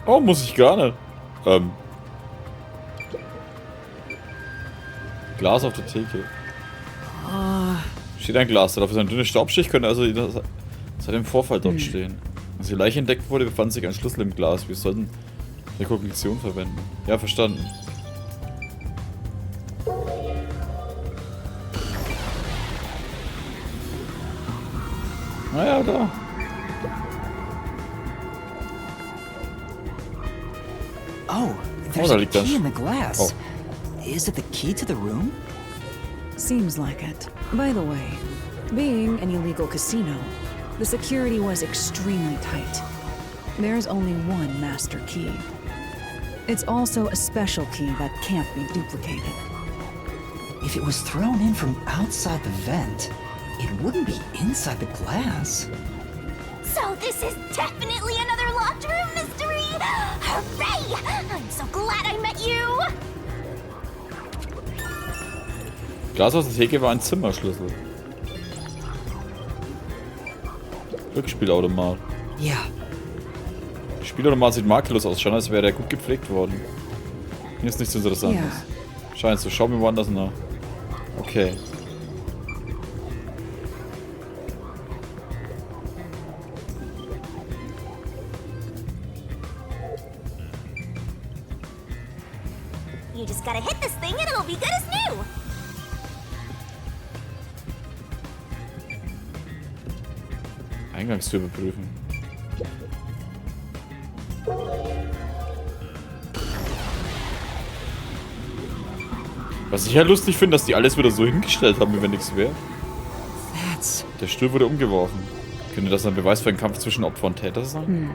Oh, muss ich gar nicht. Glas auf der Theke. Steht ein Glas darauf. Ist eine dünne Staubschicht, könnte also seit dem Vorfall dort stehen. Als die Leiche entdeckt wurde, befand sich ein Schlüssel im Glas. Wir sollten Rekognition verwenden. Ja, verstanden. Naja, da. Oh, there's da a liegt das. key in the glass. Oh. Is it the key to the room? Seems like it. By the way, being an illegal casino, the security was extremely tight. There's only one master key. It's also a special key that can't be duplicated. If it was thrown in from outside the vent, it wouldn't be inside the glass. So this is definitely another locked room mystery! Hooray! I'm so glad I met you! Glas aus der Theke war ein Zimmerschlüssel. Rückspielautomat. Ja. Der Spielautomat sieht makellos aus, schon als wäre er gut gepflegt worden. Hier ist nichts Interessantes. Ja. Scheint so, schau mir woanders nach. Okay. You just gotta hit this thing and it'll be good as new! Eingangstür überprüfen. Was ich ja lustig finde, dass die alles wieder so hingestellt haben, wie wenn nichts wäre. Der Stuhl wurde umgeworfen. Könnte das ein Beweis für einen Kampf zwischen Opfer und Täter sein?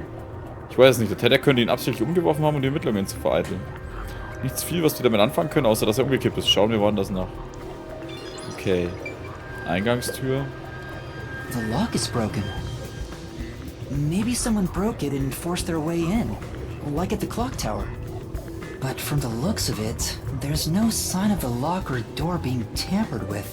Ich weiß es nicht. Der Täter könnte ihn absichtlich umgeworfen haben, um die Ermittlungen zu vereiteln. Nichts viel, was wir damit anfangen können, außer dass er umgekippt ist. Schauen wir woanders nach. Okay. Eingangstür. The lock is broken. Maybe someone broke it and forced their way in, like at the clock tower. But from the looks of it, there's no sign of the lock or door being tampered with.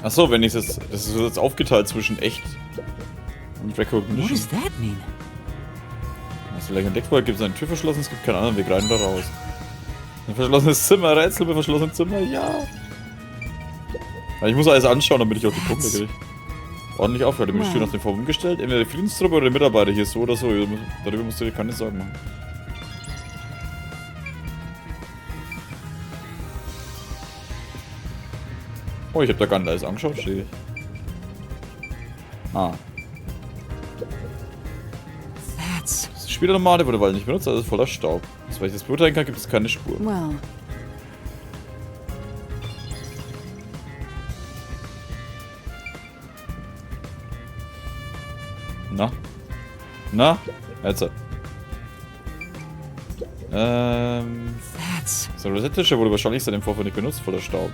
Achso, wenn ich das ist jetzt aufgeteilt zwischen echt und What Recognition. does that mean? Also gleich entdeckt wurde, gibt es einen Tür verschlossen, es gibt keinen anderen Weg rein oder raus. Ein verschlossenes Zimmer, Rätsel bei verschlossenem Zimmer, ja. Ich muss alles anschauen, damit ich auch die Punkte kriege. Ordentlich aufhören, damit die Tür nach dem Vorwurf umgestellt. Entweder die Friedenstruppe oder die Mitarbeiter hier, so oder so. Darüber musst du dir keine Sorgen machen. Oh, ich hab da gar nicht alles angeschaut, stehe ich. Ah. That's... Das Spielautomat wurde weil nicht benutzt, also ist voller Staub. Soweit ich das beurteilen kann, gibt es keine Spur. Well, Na? Na? Jetzt. That's... So, der Tisch wurde wahrscheinlich seit dem Vorfall nicht benutzt, voller Staub.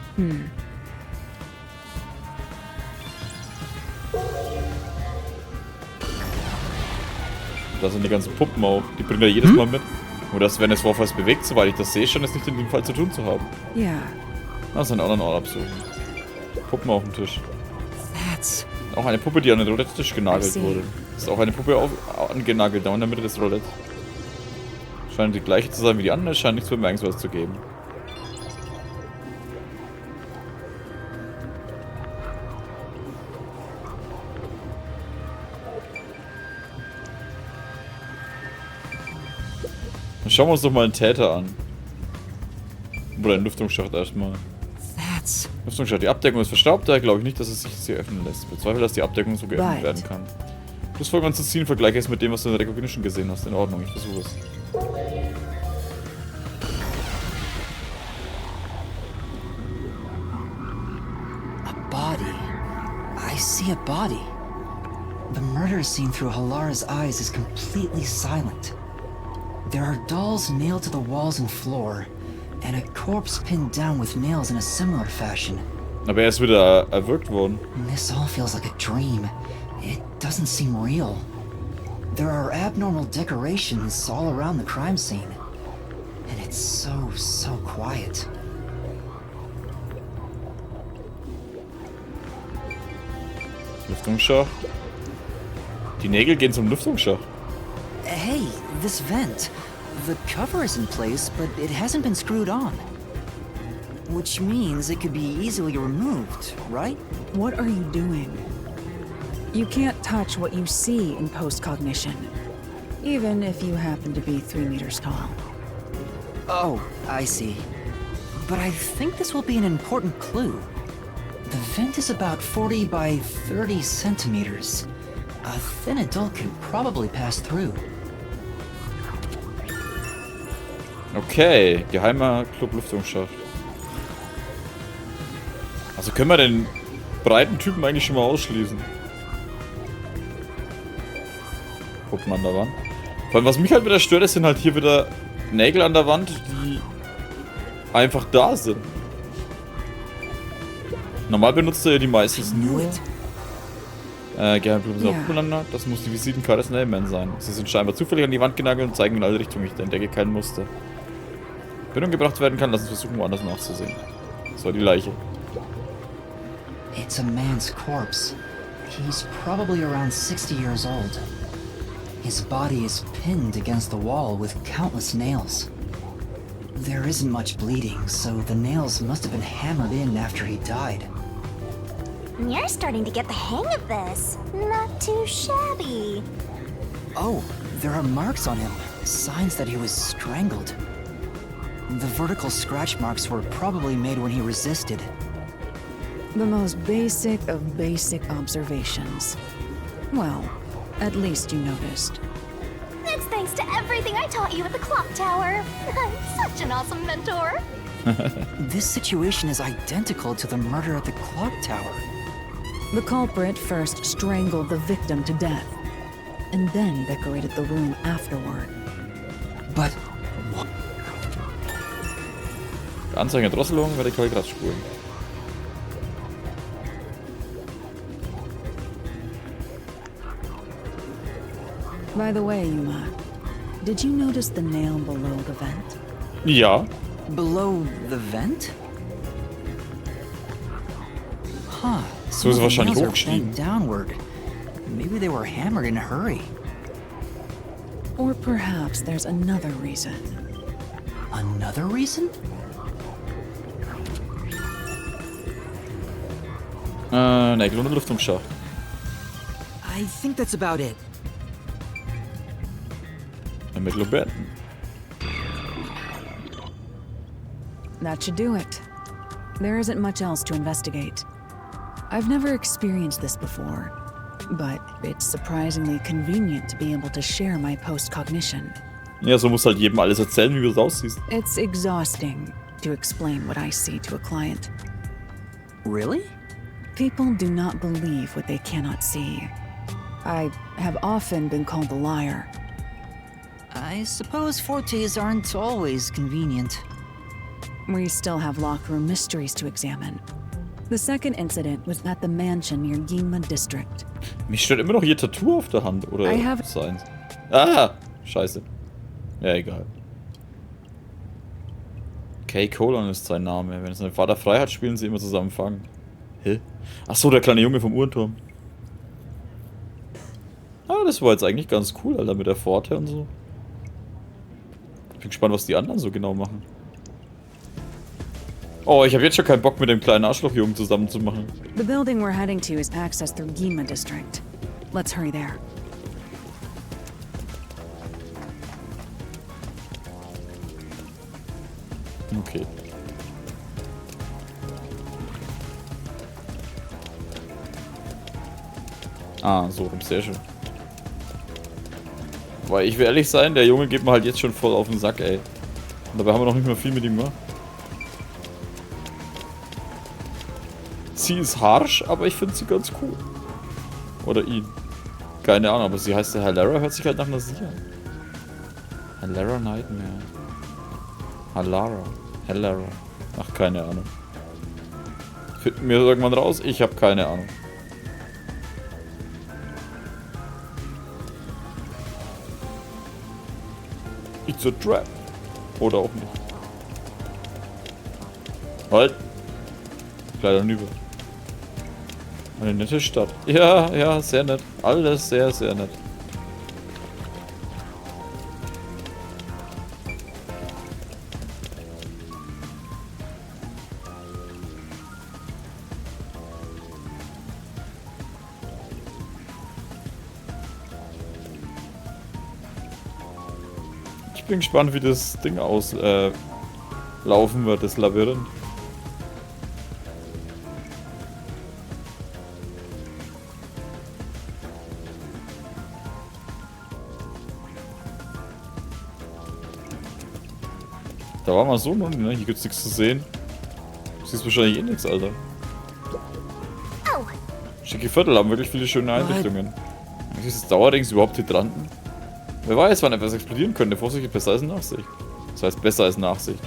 Da sind die ganzen Puppen auch. Die bringen da jedes Mal mit. Nur dass, wenn es Vorfalls bewegt, soweit ich das sehe, scheint es nicht in dem Fall zu tun zu haben. yeah. Lass einen anderen Ort absuchen. Puppen auf dem Tisch. That's... Auch eine Puppe, die an den Roulette-Tisch genagelt I see. wurde. Ist auch eine Puppe angenagelt, da in der Mitte des Roulette. Scheint die gleiche zu sein wie die andere, es scheint nichts Bemerkenswertes zu geben. Dann schauen wir uns doch mal einen Täter an. Oder einen Lüftungsschacht erstmal. That's... Lüftungsschacht, die Abdeckung ist verstaubt, daher glaube ich nicht, dass es sich jetzt hier öffnen lässt. Ich bezweifle, dass die Abdeckung so geöffnet werden kann. Schlussfolgerung zu ziehen, vergleiche es mit dem, was du in der Recognition gesehen hast. In Ordnung, ich versuche es. A body. I see a body. The murder scene through Halara's eyes is completely silent. There are dolls nailed to the walls and floor, and a corpse pinned down with nails in a similar fashion. Aber er ist wieder erwürgt worden. This all feels like a dream. It doesn't seem real. There are abnormal decorations all around the crime scene. And it's so quiet. Lüftungsschacht. Die Nägel gehen zum Lüftungsschacht. Hey, this vent. The cover is in place, but it hasn't been screwed on. Which means it could be easily removed, right? What are you doing? You can't touch what you see in postcognition, even if you happen to be 3 meters tall. Oh, I see. But I think this will be an important clue. The vent is about 40 by 30 centimeters. A thin adult could probably pass through. Okay, geheimer Club Lüftungsschacht. Also können wir den breiten Typen eigentlich schon mal ausschließen. Puppen an der Wand. Vor allem, was mich halt wieder stört, ist, sind halt hier wieder Nägel an der Wand, die einfach da sind. Normal benutzt er ja die meistens nur. Geheimnissen sind aufeinander. Das muss die Visitenkarte des Nailman sein. Sie sind scheinbar zufällig an die Wand genagelt und zeigen in alle Richtungen. Ich entdecke kein Muster. Wenn umgebracht werden kann, lass uns versuchen, woanders nachzusehen. Das war die Leiche. It's a man's corpse. He's probably around 60 years old. His body is pinned against the wall with countless nails. There isn't much bleeding, so the nails must have been hammered in after he died. You're starting to get the hang of this. Not too shabby. Oh, there are marks on him. Signs that he was strangled. The vertical scratch marks were probably made when he resisted. The most basic of basic observations. Well, at least you noticed. That's thanks to everything I taught you at the clock tower. I'm such an awesome mentor. This situation is identical to the murder at the clock tower. The culprit first strangled the victim to death, and then decorated the room afterward. But Anzeige Drosselung, vertikal Kratzspuren. By the way, Yuma, did you notice the nail below the vent? Ja. below the vent? Huh. So ist es wahrscheinlich nails are hochgestiegen. bent downward. Maybe they were hammered in a hurry. Or perhaps there's another reason. Another reason? Nägel und Lüftungsschacht. I think that's about it. Ermittlung beenden. That should do it. There isn't much else to investigate. I've never experienced this before, but it's surprisingly convenient to be able to share my post-cognition. Ja, so musst halt jedem alles erzählen, wie du es aussiehst. It's exhausting to explain what I see to a client. Really? People do not believe what they cannot see. I have often been called a liar. I suppose fortes aren't always convenient. We still have locked room mysteries to examine. The second incident was at the mansion near Ginma district. Mich stört immer noch hier Tattoo auf der Hand, oder I have- seins. Ah, scheiße. Ja, egal. Kay Colon ist sein Name. Wenn sein Vater frei hat, spielen sie immer zusammen Fangen. Hä? Ach so, der kleine Junge vom Uhrenturm. Ah, das war jetzt eigentlich ganz cool, Alter, mit der Pforte und so. Ich bin gespannt, was die anderen so genau machen. Oh, ich habe jetzt schon keinen Bock, mit dem kleinen Arschlochjungen zusammen zu machen. The building we're heading to is accessed through Ginma district. Let's hurry there. Okay. Ah, so rum, sehr schön. Weil ich will ehrlich sein, der Junge geht mir halt jetzt schon voll auf den Sack, ey. Und dabei haben wir noch nicht mehr viel mit ihm gemacht. Sie ist harsch, aber ich finde sie ganz cool. Oder ihn. Keine Ahnung, aber sie heißt ja Halara, hört sich halt nach einer Sie an. Halara Nightmare. Halara. Ach, keine Ahnung. Finden wir irgendwann raus? Ich habe keine Ahnung. It's a trap. Oder auch nicht. Halt. Leider hinüber. Eine nette Stadt. Ja, ja, sehr nett. Alles sehr, sehr nett. Ich bin gespannt, wie das Ding laufen wird, das Labyrinth. Da war mal so unten, ne? Hier gibt's nichts zu sehen. Du siehst wahrscheinlich eh nichts, Alter. Schicke Viertel haben wirklich viele schöne Einrichtungen. Ist das Dauerdings überhaupt Hydranten? Wer weiß, wann etwas explodieren könnte. Vorsicht, besser als Nachsicht. Das heißt, besser als Nachsicht.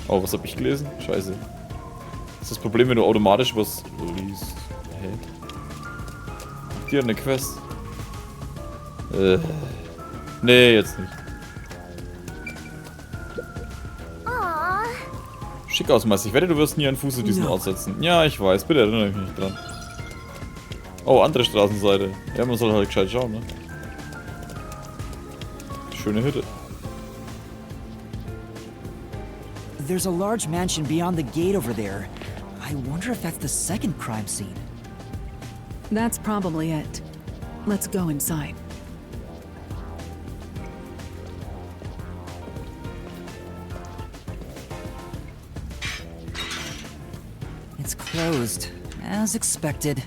Oh, was habe ich gelesen? Scheiße. Das ist das Problem, wenn du automatisch was liest. Hä? Hier eine Quest. Nee, jetzt nicht. Schick aus, Meister. Ich wette, du wirst nie einen Fuß in diesen Ort setzen. Ja, ich weiß. Bitte erinnere mich nicht dran. Oh, andere Straßenseite. Ja, man soll halt gescheit schauen, ne? Schöne Hütte. There's a large mansion beyond the gate over there. I wonder if that's the second crime scene. That's probably it. Let's go inside. It's closed, as expected.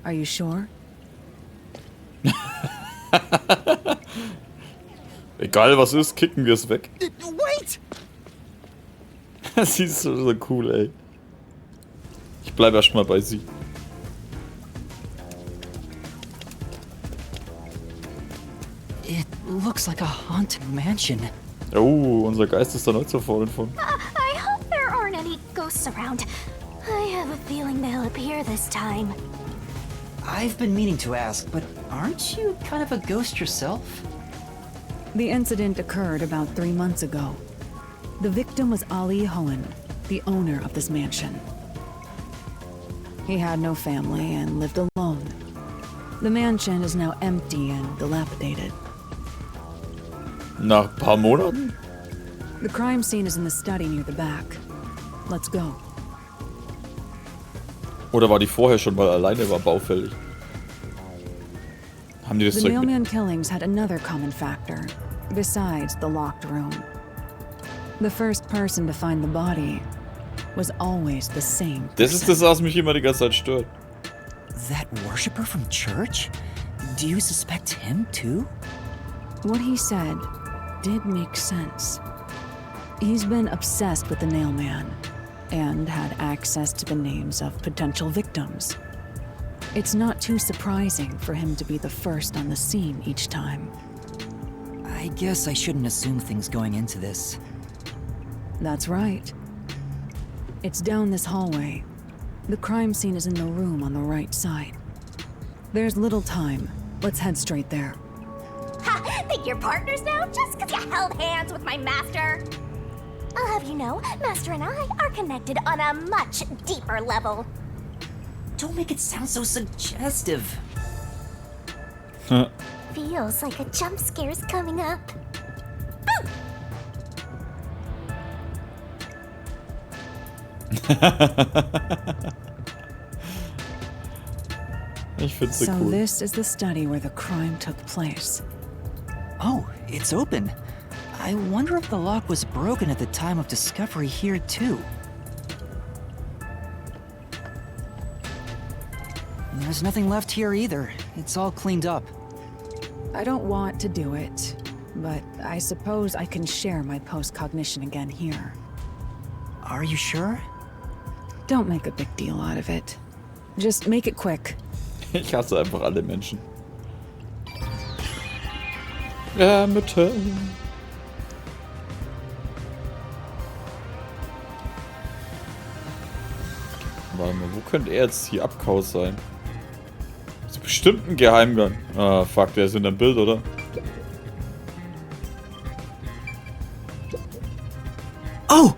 Are you sure? Egal was ist, kicken wir es weg. Wait! Sie ist so cool, ey. Ich bleibe erstmal bei sie. It looks like a haunted mansion. Oh, unser Geist ist da neu zerfallen von. I hope there aren't any ghosts around. I have a feeling they'll appear this time. I've been meaning to ask, but aren't you kind of a ghost yourself? The incident occurred about 3 months ago. The victim was Ali Hohen, the owner of this mansion. He had no family and lived alone. The mansion is now empty and dilapidated. Nach ein paar Monaten? The crime scene is in the study near the back. Let's go. Oder war die vorher schon, weil alleine war baufällig? Haben die das The Zeug mit? mailman killings had another common factor, besides the locked room. The first person to find the body was always the same person. Das ist das, was mich immer die ganze Zeit stört. That worshipper from church? Do you suspect him too? What he said did make sense. He's been obsessed with the nailman and had access to the names of potential victims. It's not too surprising for him to be the first on the scene each time. I guess I shouldn't assume things going into this. That's right. It's down this hallway. The crime scene is in the room on the right side. There's little time. Let's head straight there. Ha! Think you're partners now just because you held hands with my master? I'll have you know, Master and I are connected on a much deeper level. Don't make it sound so suggestive. Feels like a jump scare's coming up. Ich find's so So cool. this is the study where the crime took place. Oh, it's open. I wonder if the lock was broken at the time of discovery here too. There's nothing left here either. It's all cleaned up. I don't want to do it, but I suppose I can share my post-cognition again here. Are you sure? Don't make a big deal out of it. Just make it quick. Ich hasse einfach alle Menschen. Mütter. Warte mal, wo könnte er jetzt hier abkaus sein? Das ist bestimmt ein Geheimgang. Ah, fuck, der ist in deinem Bild, oder? Oh!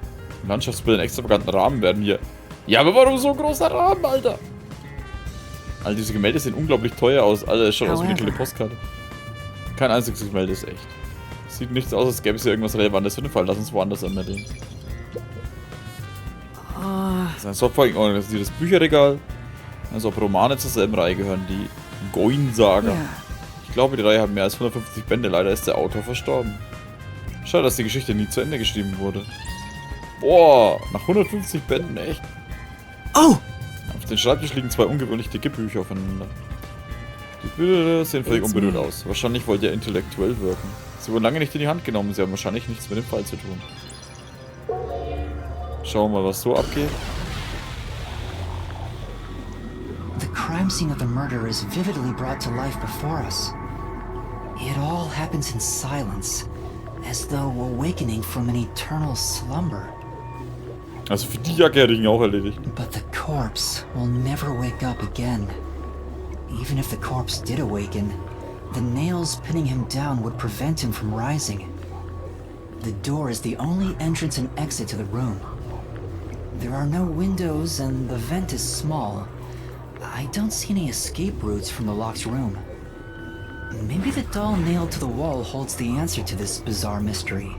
Landschaftsbilder in extravaganten Rahmen werden hier. Ja, aber warum so ein großer Rahmen, Alter? All diese Gemälde sehen unglaublich teuer aus. Alter, es schaut aus wie eine kleine Postkarte. Kein einziges Gemälde ist echt. Sieht nichts aus, als gäbe es hier irgendwas Relevantes für den Fall. Lass uns woanders ermitteln. Das ist ein sorgfältig organisiertes Bücherregal. Also ob Romane zur selben Reihe gehören, die Goin-Saga. Ja. Ich glaube, die Reihe hat mehr als 150 Bände. Leider ist der Autor verstorben. Schade, dass die Geschichte nie zu Ende geschrieben wurde. Boah, nach 150 Bänden, echt. Oh! Auf dem Schreibtisch liegen zwei ungewöhnlich dicke Bücher aufeinander. Die Bilder sehen völlig unberührt aus. Wahrscheinlich wollte er intellektuell wirken. Sie wurden lange nicht in die Hand genommen. Sie haben wahrscheinlich nichts mit dem Fall zu tun. Schauen wir mal, was so abgeht. The crime scene of the murder is vividly brought to life before us. It all happens in silence, as though awakening from an eternal slumber. Also für die Jacke hätte ich ihn auch erledigt. But the corpse will never wake up again. Even if the corpse did awaken, the nails pinning him down would prevent him from rising. The door is the only entrance and exit to the room. There are no windows and the vent is small. I don't see any escape routes from the locked room. Maybe the doll nailed to the wall holds the answer to this bizarre mystery.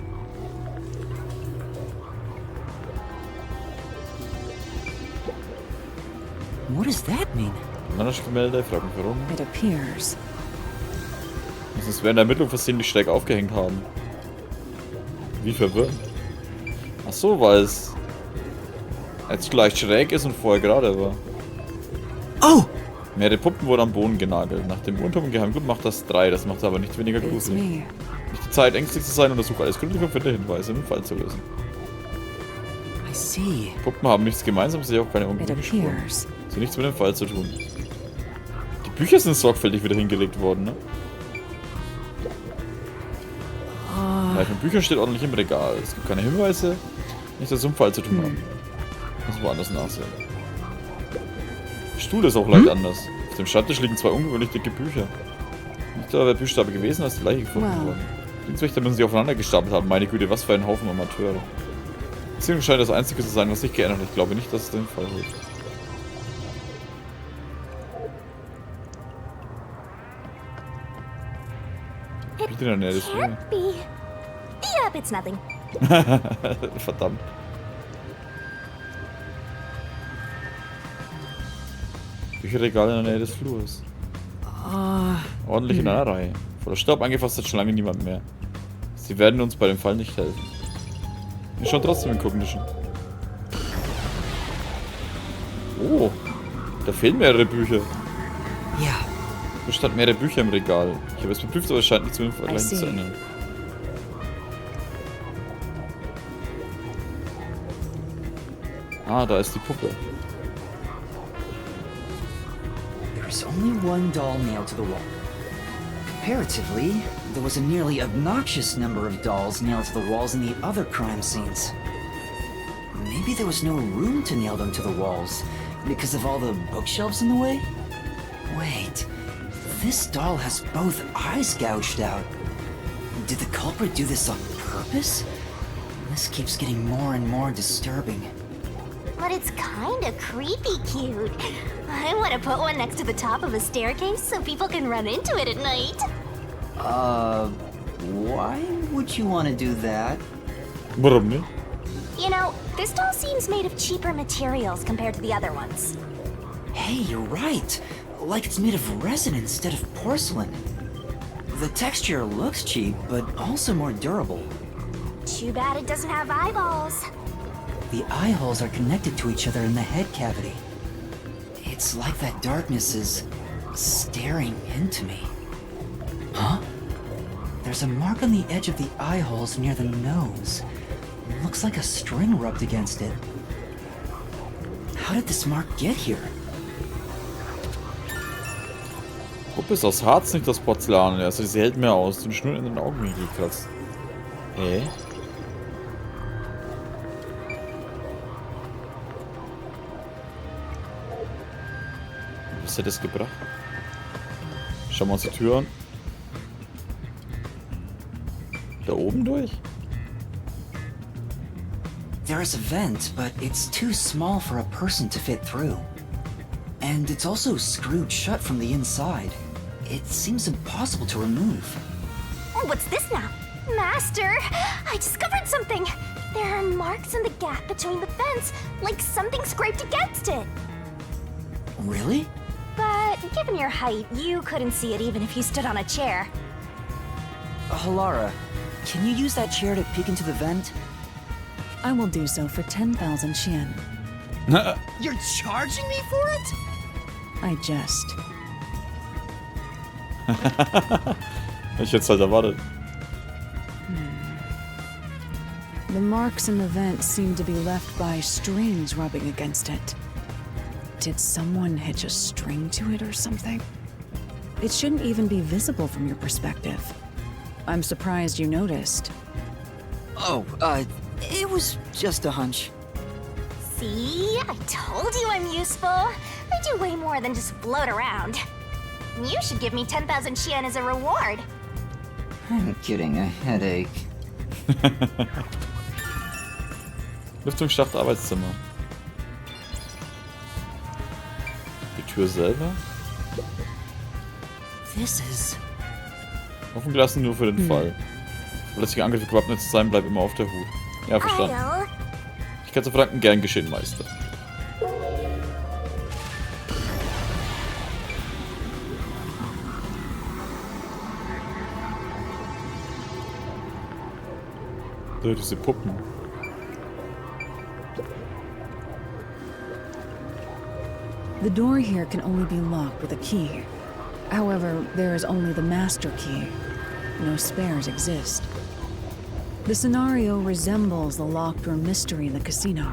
What does that mean? Gemälde, frag mich warum. It appears. Muss es während der Ermittlung versehentlich schräg aufgehängt haben. Wie verwirrend. Ach so, weil es jetzt gleich schräg ist und vorher gerade war. Oh! Mehrere Puppen wurden am Boden genagelt. Nach dem Untum Geheimgut macht das 3, das macht es aber nicht weniger It's gruselig. me. Nicht die Zeit, ängstlich zu sein, untersuche alles gründlich und finde Hinweise, um den Fall zu lösen. I see. Puppen haben nichts gemeinsam, sie haben auch keine It ungewöhnlichen Spuren. appears. Sie haben nichts mit dem Fall zu tun. Die Bücher sind sorgfältig wieder hingelegt worden, ne? Ja, von Büchern steht ordentlich im Regal. Es gibt keine Hinweise, nicht dass es mit dem Fall zu tun haben. Muss woanders nachsehen. Der Stuhl ist auch leicht anders. Auf dem Schreibtisch liegen zwei ungewöhnlich dicke Bücher. Nicht da wäre Buchstabe gewesen, als die Leiche gefunden Wow. worden. Dienstwächter müssen sie aufeinander gestapelt haben. Meine Güte, was für ein Haufen Amateure. Beziehung scheint das Einzige zu sein, was sich geändert hat. Ich glaube nicht, dass es den Fall hilft. Bitte in der Nähe des Flurs. Can't be. Yep, it's nothing. Verdammt. Bücherregal in der Nähe des Flurs. Ordentlich in einer Reihe. Voller Staub angefasst hat schon lange niemand mehr. Sie werden uns bei dem Fall nicht helfen. Wir schauen trotzdem in Cognition. Oh, da fehlen mehrere Bücher. Ja. Da stand mehrere Bücher im Regal. Ich habe es geprüft, aber es scheint nichts mit dem Vergleich see. zu ändern. Ah, da ist die Puppe. There's only one doll nailed to the wall. Comparatively, there was a nearly obnoxious number of dolls nailed to the walls in the other crime scenes. Maybe there was no room to nail them to the walls because of all the bookshelves in the way? Wait, this doll has both eyes gouged out. Did the culprit do this on purpose? This keeps getting more and more disturbing. But it's kinda creepy cute. I want to put one next to the top of a staircase so people can run into it at night. Why would you want to do that? Warum nicht? You know, this doll seems made of cheaper materials compared to the other ones. Hey, you're right. Like it's made of resin instead of porcelain. The texture looks cheap, but also more durable. Too bad it doesn't have eyeballs. The eye holes are connected to each other in the head cavity. It's like that darkness is staring into me. Huh? There's a mark on the edge of the eye holes near the nose. It looks like a string rubbed against it. How did this mark get here? Puppe ist aus Harz, nicht aus Porzellan. Also sie hält mehr aus. Den Schnur in den Augenwinkel gekratzt. Hä? Was hat das gebracht? Schauen wir uns die Tür an. Da oben durch? There is a vent, but it's too small for a person to fit through. And it's also screwed shut from the inside. It seems impossible to remove. What's this now? Master, I discovered something. There are marks in the gap between the vents, like something scraped against it. Really? But given your height, you couldn't see it even if you stood on a chair. Halara, can you use that chair to peek into the vent? I will do so for 10,000 yen. You're charging me for it? I jest. Ich hätte es halt erwartet. The marks in the vent seem to be left by strings rubbing against it. Did someone hitch a string to it or something? It shouldn't even be visible from your perspective. I'm surprised you noticed. Oh, it was just a hunch. See? I told you I'm useful. I do way more than just float around. You should give me 10,000 yen as a reward. I'm getting a headache. Lüftungsschacht, Arbeitszimmer. Die Tür selber? This is... Offen gelassen nur für den Fall. Verlässliche Angriffe gewappnet zu sein, bleib immer auf der Hut. Ja, verstanden. Idle. Ich kann zu verdanken, gern geschehen, Meister. Diese Puppen. The door here can only be locked with a key. However, there is only the master key. No spares exist. The scenario resembles the locked room mystery in the casino.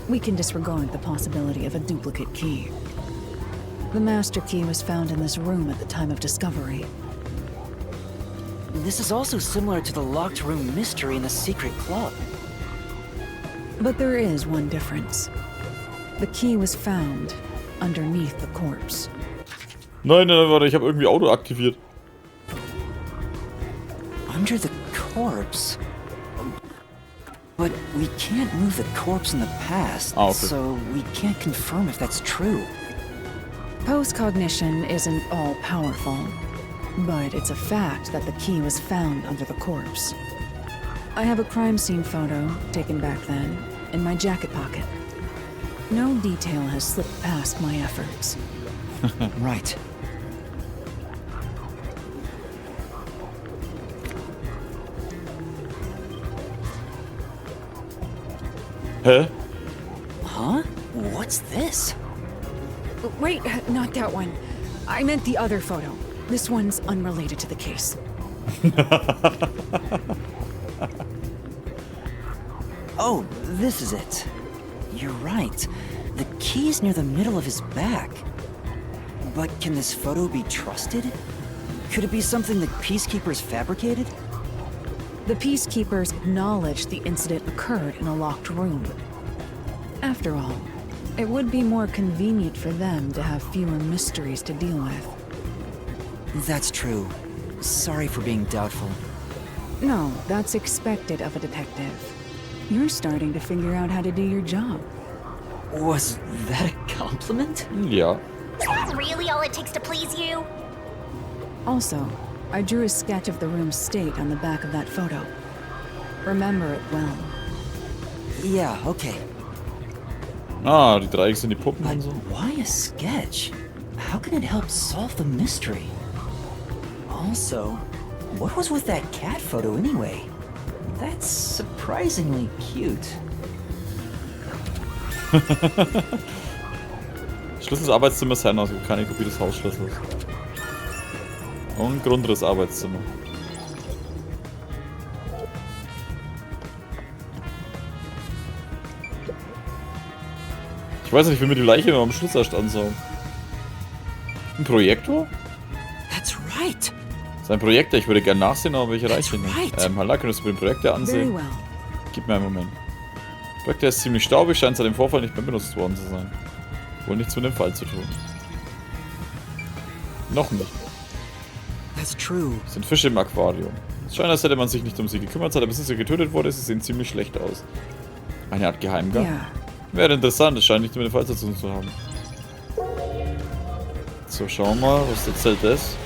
We can disregard the possibility of a duplicate key. The master key was found in this room at the time of discovery. This is also similar to the locked room mystery in the secret club. But there is one difference. The key was found underneath the corpse. Nein, nein, warte, ich habe irgendwie Auto aktiviert. Under the corpse? But we can't move the corpse in the past, okay. So we can't confirm if that's true. Post-cognition isn't all-powerful, but it's a fact that the key was found under the corpse. I have a crime scene photo, taken back then, in my jacket pocket. No detail has slipped past my efforts. Right. Hä? Huh? What's this? Wait, not that one. I meant the other photo. This one's unrelated to the case. Oh, this is it. You're right. The key's near the middle of his back. But can this photo be trusted? Could it be something the peacekeepers fabricated? The peacekeepers acknowledged the incident occurred in a locked room. After all, it would be more convenient for them to have fewer mysteries to deal with. That's true. Sorry for being doubtful. No, that's expected of a detective. You're starting to figure out how to do your job. Was that a compliment? Ja. Is that really all it takes to please you? Also, I drew a sketch of the room's state on the back of that photo. Remember it well. Yeah, okay. Ah, die Dreiecke sind die Puppen But und so. why a sketch? How can it help solve the mystery? Also, what was with that cat photo anyway? That's surprisingly cute. Schlüssel des Arbeitszimmers Herrn, also keine Kopie des Hausschlüssels. Und Grundriss Arbeitszimmer. Ich weiß nicht, ich will mir die Leiche immer am Schluss erst ansaugen. Ein Projektor? That's right. Sein Projektor, ich würde gerne nachsehen, aber ich erreiche ihn right. nicht. Hallo, könntest du mir den Projektor Very ansehen? well. Gib mir einen Moment. Der Projektor ist ziemlich staubig, scheint seit dem Vorfall nicht mehr benutzt worden zu sein. Wohl nichts mit dem Fall zu tun. Noch nicht. That's true. Das sind Fische im Aquarium. Es scheint, als hätte man sich nicht um sie gekümmert, seit der Besitzer getötet wurde. Sie sehen ziemlich schlecht aus. Eine Art Geheimgang. Yeah. Wäre interessant, es scheint nicht mehr eine Fallstation zu haben. So, schauen wir mal, was erzählt das?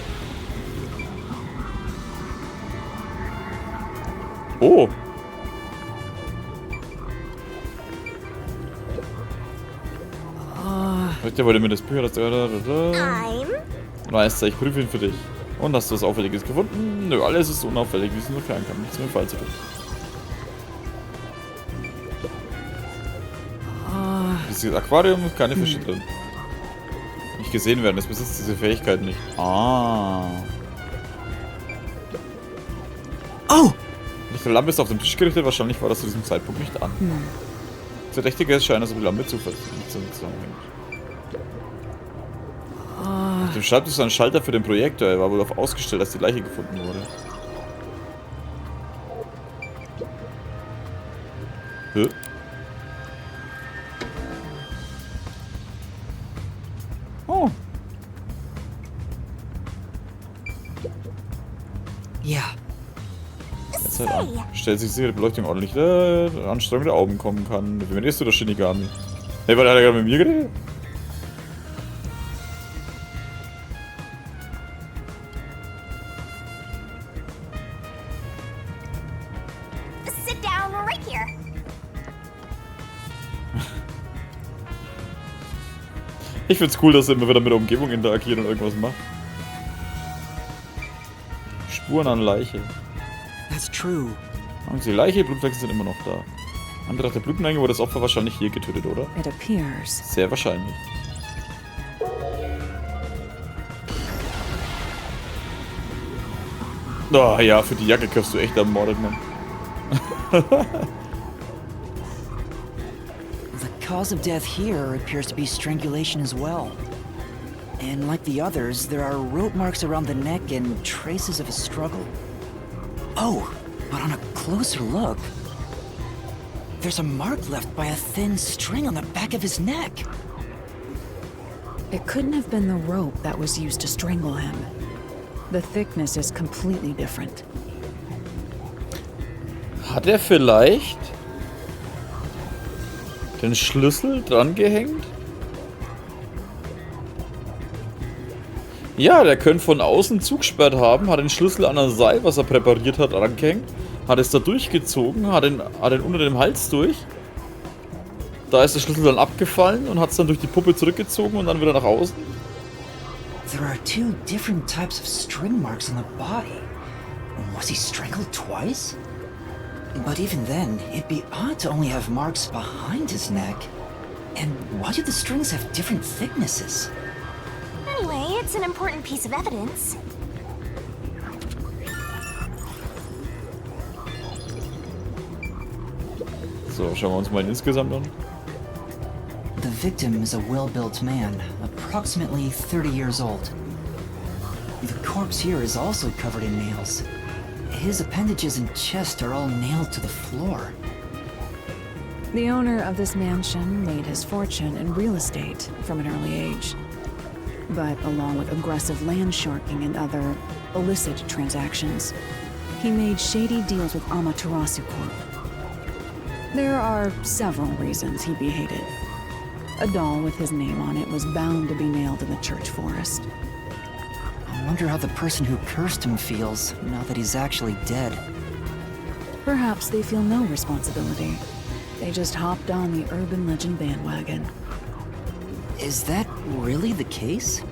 Oh! Der wollte mir das Bücher, das I'm Meister, ich prüfe ihn für dich. Und hast du was Auffälliges gefunden? Nö, alles ist unauffällig, wie es nur fern kann. Nichts mehr Fall zu tun. Dieses Aquarium, keine Fische drin. Nicht gesehen werden, es besitzt diese Fähigkeit nicht. Ah. Oh! Die Lampe ist auf den Tisch gerichtet, wahrscheinlich war das zu diesem Zeitpunkt nicht an. Der Verdächtige scheint also die Lampe zu zusammenhängt. Auf dem Schreibtisch ist ein Schalter für den Projektor, er war wohl auf ausgestellt, als die Leiche gefunden wurde. Hä? Oh. Yeah. Jetzt halt an. Stellt sich sicher, die Beleuchtung ordentlich Anstrengung der Augen kommen kann. Wie redest du das Shinigami? Hey, war der gerade mit mir geredet? sit down right here. Ich find's cool, dass er immer wieder mit der Umgebung interagiert und irgendwas macht. Spuren an Leiche. That's true. Und die Leiche, Blutflecken sind immer noch da. An Betracht der Blutmenge wurde das Opfer wahrscheinlich hier getötet, oder? It appears. Sehr wahrscheinlich. Oh ja, für die Jacke kriegst du echt ermordet, Mann. The cause of death here appears to be strangulation as well. And like the others, there are rope marks around the neck and traces of a struggle. Oh, but on a closer look, there's a mark left by a thin string on the back of his neck. It couldn't have been the rope that was used to strangle him. The thickness is completely different. Hat er vielleicht den Schlüssel dran gehängt? Ja, der könnte von außen zugesperrt haben, hat den Schlüssel an ein Seil, was er präpariert hat, rangehängt, hat es da durchgezogen, hat ihn unter dem Hals durch. Da ist der Schlüssel dann abgefallen und hat es dann durch die Puppe zurückgezogen und dann wieder nach außen. There are two different types of string marks on the body. Was he strangled twice? But even then, it'd be odd to only have marks behind his neck. And why do the strings have different thicknesses? Anyway, it's an important piece of evidence. So, schauen wir uns mal insgesamt an. The victim is a well-built man, approximately 30 years old. The corpse here is also covered in nails. His appendages and chest are all nailed to the floor. The owner of this mansion made his fortune in real estate from an early age. But along with aggressive land sharking and other illicit transactions, he made shady deals with Amaterasu Corp. There are several reasons he'd be hated. A doll with his name on it was bound to be nailed in the church forest. I wonder how the person who cursed him feels now that he's actually dead. Perhaps they feel no responsibility. They just hopped on the urban legend bandwagon. Is that really the case?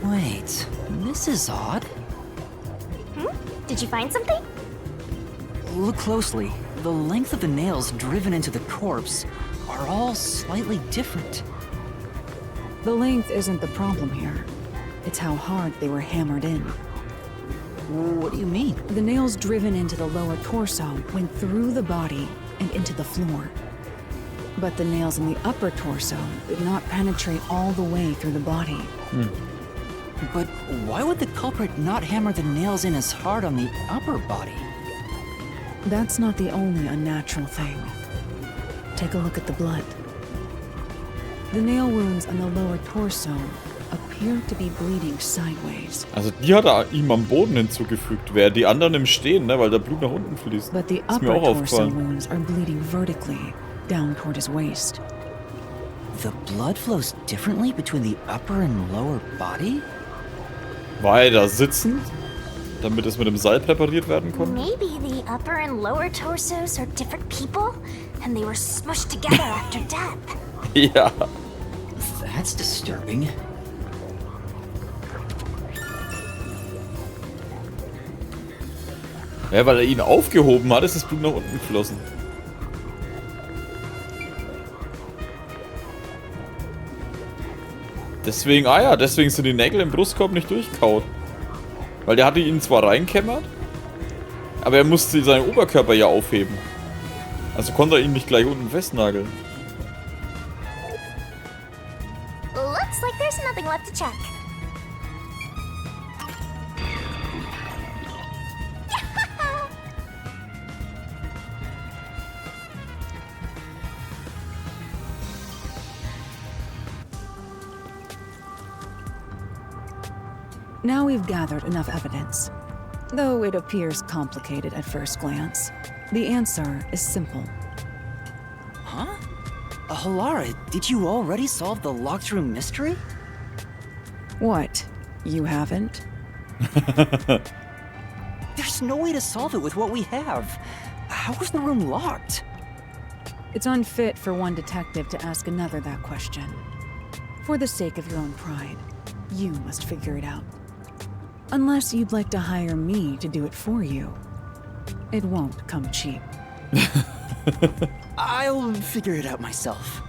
Wait, this is odd. Did you find something? Look closely. The length of the nails driven into the corpse are all slightly different. The length isn't the problem here. It's how hard they were hammered in. What do you mean? The nails driven into the lower torso went through the body and into the floor. But the nails in the upper torso did not penetrate all the way through the body. But why would the culprit not hammer the nails in as hard on the upper body? That's not the only unnatural thing. Take a look at the blood. The nail wounds on the lower torso appear appear to be bleeding sideways. Also die hat er ihm am Boden hinzugefügt, während die anderen im Stehen, ne, weil der Blut nach unten fließt. But the Ist mir upper auch torso aufgefallen. wounds are bleeding vertically, down toward his waist. The blood flows differently between the upper and lower body? War er da sitzend, damit es mit dem Seil präpariert werden konnte? Maybe the upper and lower torsos are different people, and they were smushed together after death. Ja. That's disturbing. Ja, weil er ihn aufgehoben hat, ist das Blut nach unten geflossen. Deswegen, deswegen sind die Nägel im Brustkorb nicht durchkaut. Weil der hatte ihn zwar reinkämmert, aber er musste seinen Oberkörper ja aufheben. Also konnte er ihn nicht gleich unten festnageln. Looks like there's nothing left to check. Now we've gathered enough evidence. Though it appears complicated at first glance, the answer is simple. Huh? Halara, did you already solve the locked room mystery? What? You haven't? There's no way to solve it with what we have. How was the room locked? It's unfit for one detective to ask another that question. For the sake of your own pride, you must figure it out. Unless you'd like to hire me to do it for you. It won't come cheap. I'll figure it out myself.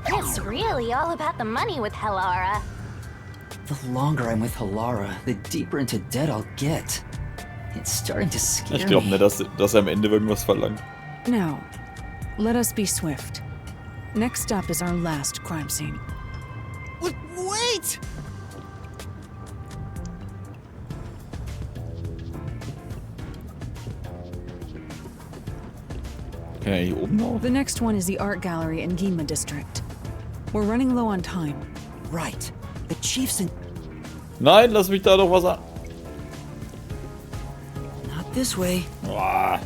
It's really all about the money with Halara. The longer I'm with Halara, the deeper into debt I'll get. It's starting to scare Ich glaube me. nicht, dass er am Ende irgendwas verlangt. Now, let us be swift. Next up is our last crime scene. Wait! Okay, hier oben noch. The next one is the art gallery in Gima district. We're running low on time. Right. The chief's in... Nein, lass mich da doch was an. Not this way. Ah,